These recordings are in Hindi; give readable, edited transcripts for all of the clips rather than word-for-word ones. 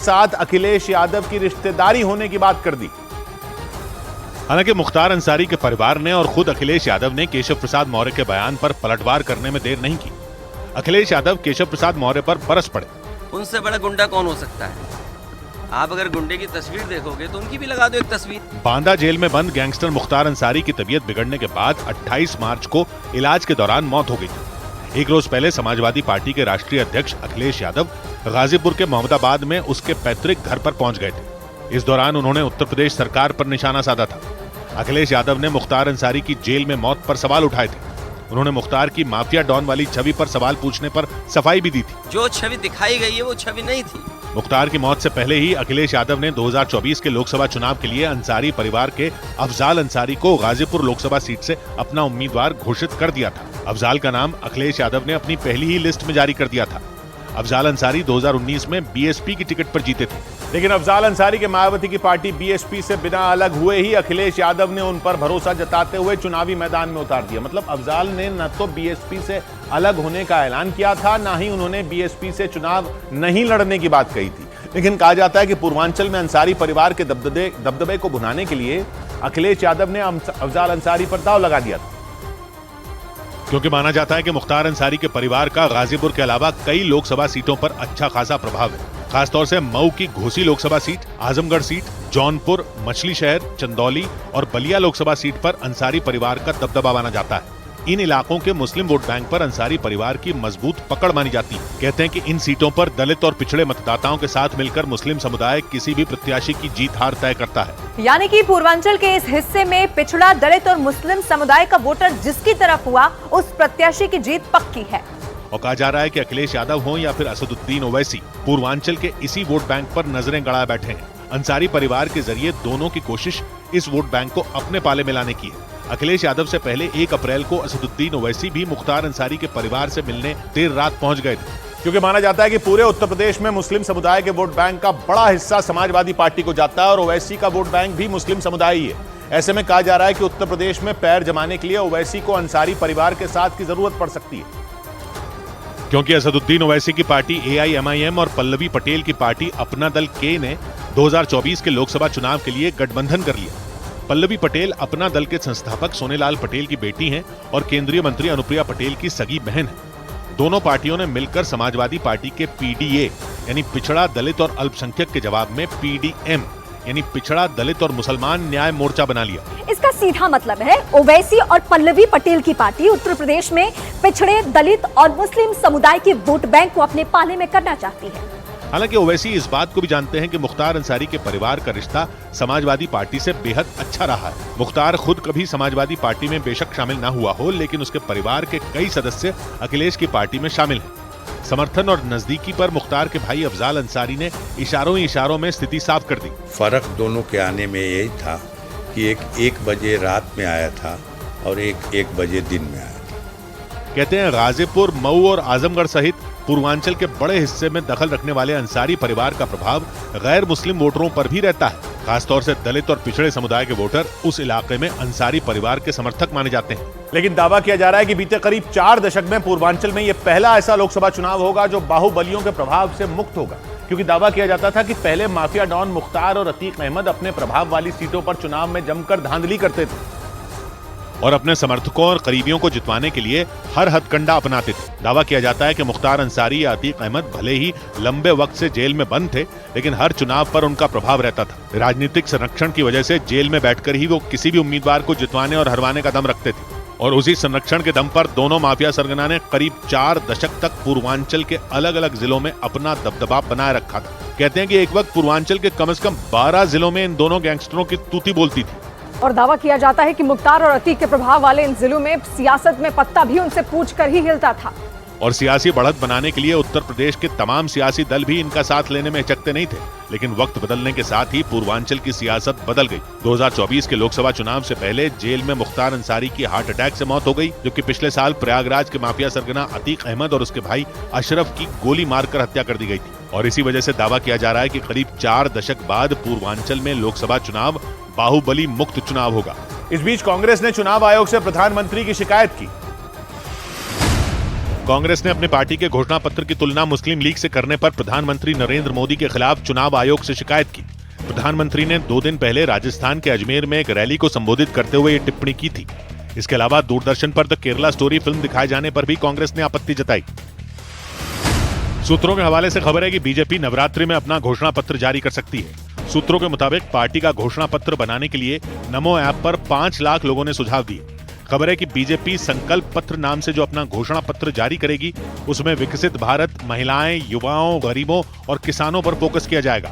साथ अखिलेश यादव की रिश्तेदारी होने की बात कर दी। हालांकि मुख्तार अंसारी के परिवार ने और खुद अखिलेश यादव ने केशव प्रसाद मौर्य के बयान पर पलटवार करने में देर नहीं की। अखिलेश यादव केशव प्रसाद मौर्य पर बरस पड़े। उनसे बड़ा गुंडा कौन हो सकता है? आप अगर गुंडे की तस्वीर देखोगे तो उनकी भी लगा दो एक तस्वीर। बांदा जेल में बंद गैंगस्टर मुख्तार अंसारी की तबीयत बिगड़ने के बाद 28 मार्च को इलाज के दौरान मौत हो गई थी। एक रोज पहले समाजवादी पार्टी के राष्ट्रीय अध्यक्ष अखिलेश यादव गाजीपुर के मोहम्मदाबाद में उसके पैतृक घर पर पहुंच गए थे। इस दौरान उन्होंने उत्तर प्रदेश सरकार पर निशाना साधा था। अखिलेश यादव ने मुख्तार अंसारी की जेल में मौत पर सवाल उठाए थे। उन्होंने मुख्तार की माफिया डॉन वाली छवि पर सवाल पूछने पर सफाई भी दी थी। जो छवि दिखाई गई है वो छवि नहीं थी। मुख्तार की मौत से पहले ही अखिलेश यादव ने 2024 के लोकसभा चुनाव के लिए अंसारी परिवार के अफजाल अंसारी को गाजीपुर लोकसभा सीट से अपना उम्मीदवार घोषित कर दिया था। अफजाल का नाम अखिलेश यादव ने अपनी पहली ही लिस्ट में जारी कर दिया था। अफजाल अंसारी 2019 में बीएसपी की टिकट पर जीते थे, लेकिन अफजाल अंसारी के मायावती की पार्टी बीएसपी से बिना अलग हुए ही अखिलेश यादव ने उन पर भरोसा जताते हुए चुनावी मैदान में उतार दिया। मतलब अफजाल ने न तो बीएसपी से अलग होने का ऐलान किया था, ना ही उन्होंने बीएसपी से चुनाव नहीं लड़ने की बात कही थी। लेकिन कहा जाता है कि पूर्वांचल में अंसारी परिवार के दबदबे को भुनाने के लिए अखिलेश यादव ने अफजाल अंसारी पर दांव लगा दिया था, क्योंकि माना जाता है कि मुख्तार अंसारी के परिवार का गाजीपुर के अलावा कई लोकसभा सीटों पर अच्छा खासा प्रभाव है। खासतौर से मऊ की घोसी लोकसभा सीट, आजमगढ़ सीट, जौनपुर, मछली शहर, चंदौली और बलिया लोकसभा सीट पर अंसारी परिवार का दबदबा माना जाता है। इन इलाकों के मुस्लिम वोट बैंक पर अंसारी परिवार की मजबूत पकड़ मानी जाती है। कहते हैं कि इन सीटों पर दलित और पिछड़े मतदाताओं के साथ मिलकर मुस्लिम समुदाय किसी भी प्रत्याशी की जीत हार तय करता है। यानी कि पूर्वांचल के इस हिस्से में पिछड़ा, दलित और मुस्लिम समुदाय का वोटर जिसकी तरफ हुआ उस प्रत्याशी की जीत पक्की है। और कहा जा रहा है कि अखिलेश यादव हो या फिर असदुद्दीन ओवैसी, पूर्वांचल के इसी वोट बैंक पर नजरें गड़ाए बैठे हैं। अंसारी परिवार के जरिए दोनों की कोशिश इस वोट बैंक को अपने पाले में लाने की है। अखिलेश यादव से पहले 1 अप्रैल को असदुद्दीन ओवैसी भी मुख्तार अंसारी के परिवार से मिलने देर रात पहुंच गए थे, क्योंकि माना जाता है कि पूरे उत्तर प्रदेश में मुस्लिम समुदाय के वोट बैंक का बड़ा हिस्सा समाजवादी पार्टी को जाता है और ओवैसी का वोट बैंक भी मुस्लिम समुदाय ही है। ऐसे में कहा जा रहा है कि उत्तर प्रदेश में पैर जमाने के लिए ओवैसी को अंसारी परिवार के साथ की जरूरत पड़ सकती है, क्योंकि असदुद्दीन ओवैसी की पार्टी AIMIM और पल्लवी पटेल की पार्टी अपना दल के ने 2024 के लोकसभा चुनाव के लिए गठबंधन कर लिया। पल्लवी पटेल अपना दल के संस्थापक सोनेलाल पटेल की बेटी हैं और केंद्रीय मंत्री अनुप्रिया पटेल की सगी बहन है। दोनों पार्टियों ने मिलकर समाजवादी पार्टी के PDA यानी पिछड़ा, दलित और अल्पसंख्यक के जवाब में PDM यानी पिछड़ा, दलित और मुसलमान न्याय मोर्चा बना लिया। इसका सीधा मतलब है ओवैसी और पल्लवी पटेल की पार्टी उत्तर प्रदेश में पिछड़े, दलित और मुस्लिम समुदाय के वोट बैंक को अपने पाले में करना चाहती है। हालांकि ओवैसी इस बात को भी जानते हैं कि मुख्तार अंसारी के परिवार का रिश्ता समाजवादी पार्टी से बेहद अच्छा रहा है। मुख्तार खुद कभी समाजवादी पार्टी में बेशक शामिल न हुआ हो, लेकिन उसके परिवार के कई सदस्य अखिलेश की पार्टी में शामिल हैं। समर्थन और नजदीकी पर मुख्तार के भाई अफजाल अंसारी ने इशारों ही इशारों में स्थिति साफ कर दी। फर्क दोनों के आने में यही था कि एक बजे रात में आया था और एक बजे दिन में आया था। कहते हैं गाजीपुर, मऊ और आजमगढ़ सहित पूर्वांचल के बड़े हिस्से में दखल रखने वाले अंसारी परिवार का प्रभाव गैर मुस्लिम वोटरों पर भी रहता है। खासतौर से दलित और पिछड़े समुदाय के वोटर उस इलाके में अंसारी परिवार के समर्थक माने जाते हैं। लेकिन दावा किया जा रहा है कि बीते करीब 4 दशक में पूर्वांचल में यह पहला ऐसा लोकसभा चुनाव होगा जो बाहुबलियों के प्रभाव से मुक्त होगा, क्योंकि दावा किया जाता था कि पहले माफिया डॉन मुख्तार और अतीक अहमद अपने प्रभाव वाली सीटों पर चुनाव में जमकर धांधली करते थे और अपने समर्थकों और करीबियों को जितवाने के लिए हर हथकंडा अपनाते थे। दावा किया जाता है कि मुख्तार अंसारी या अतीक अहमद भले ही लंबे वक्त से जेल में बंद थे, लेकिन हर चुनाव पर उनका प्रभाव रहता था। राजनीतिक संरक्षण की वजह से जेल में बैठकर ही वो किसी भी उम्मीदवार को जितवाने और हरवाने का दम रखते थे और उसी संरक्षण के दम पर दोनों माफिया सरगना ने करीब 4 दशक तक पूर्वांचल के अलग अलग जिलों में अपना दबदबा बनाए रखा था। कहते हैं कि एक वक्त पूर्वांचल के कम से कम 12 जिलों में इन दोनों गैंगस्टरों की तूती बोलती थी। और दावा किया जाता है कि मुख्तार और अतीक के प्रभाव वाले इन जिलों में सियासत में पत्ता भी उनसे पूछ कर ही हिलता था। और सियासी बढ़त बनाने के लिए उत्तर प्रदेश के तमाम सियासी दल भी इनका साथ लेने में हिचकते नहीं थे। लेकिन वक्त बदलने के साथ ही पूर्वांचल की सियासत बदल गई। 2024 के लोकसभा चुनाव से पहले जेल में मुख्तार अंसारी की हार्ट अटैक से मौत हो गई, जबकि पिछले साल प्रयागराज के माफिया सरगना अतीक अहमद और उसके भाई अशरफ की गोली मारकर हत्या कर दी गई थी। और इसी वजह से दावा किया जा रहा है कि करीब 4 दशक बाद पूर्वांचल में लोकसभा चुनाव बाहुबली मुक्त चुनाव होगा। इस बीच कांग्रेस ने चुनाव आयोग से प्रधानमंत्री की शिकायत की। कांग्रेस ने अपनी पार्टी के घोषणा पत्र की तुलना मुस्लिम लीग से करने पर प्रधानमंत्री नरेंद्र मोदी के खिलाफ चुनाव आयोग से शिकायत की। प्रधानमंत्री ने 2 दिन पहले राजस्थान के अजमेर में एक रैली को संबोधित करते हुए ये टिप्पणी की थी। इसके अलावा दूरदर्शन पर द केरला स्टोरी फिल्म दिखाए जाने पर भी कांग्रेस ने आपत्ति जताई। सूत्रों के हवाले से खबर है कि बीजेपी नवरात्रि में अपना घोषणा पत्र जारी कर सकती है। सूत्रों के मुताबिक पार्टी का घोषणा पत्र बनाने के लिए नमो ऐप पर 5 लाख लोगों ने सुझाव दिए। खबर है कि बीजेपी संकल्प पत्र नाम से जो अपना घोषणा पत्र जारी करेगी, उसमें विकसित भारत, महिलाएं, युवाओं, गरीबों और किसानों पर फोकस किया जाएगा।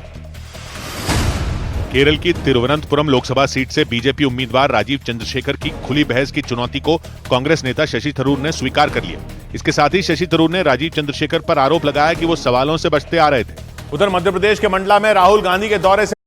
केरल की तिरुवनंतपुरम लोकसभा सीट से बीजेपी उम्मीदवार राजीव चंद्रशेखर की खुली बहस की चुनौती को कांग्रेस नेता शशि थरूर ने स्वीकार कर लिया। इसके साथ ही शशि थरूर ने राजीव चंद्रशेखर पर आरोप लगाया कि वो सवालों से बचते आ रहे थे। उधर मध्य प्रदेश के मंडला में राहुल गांधी के दौरे से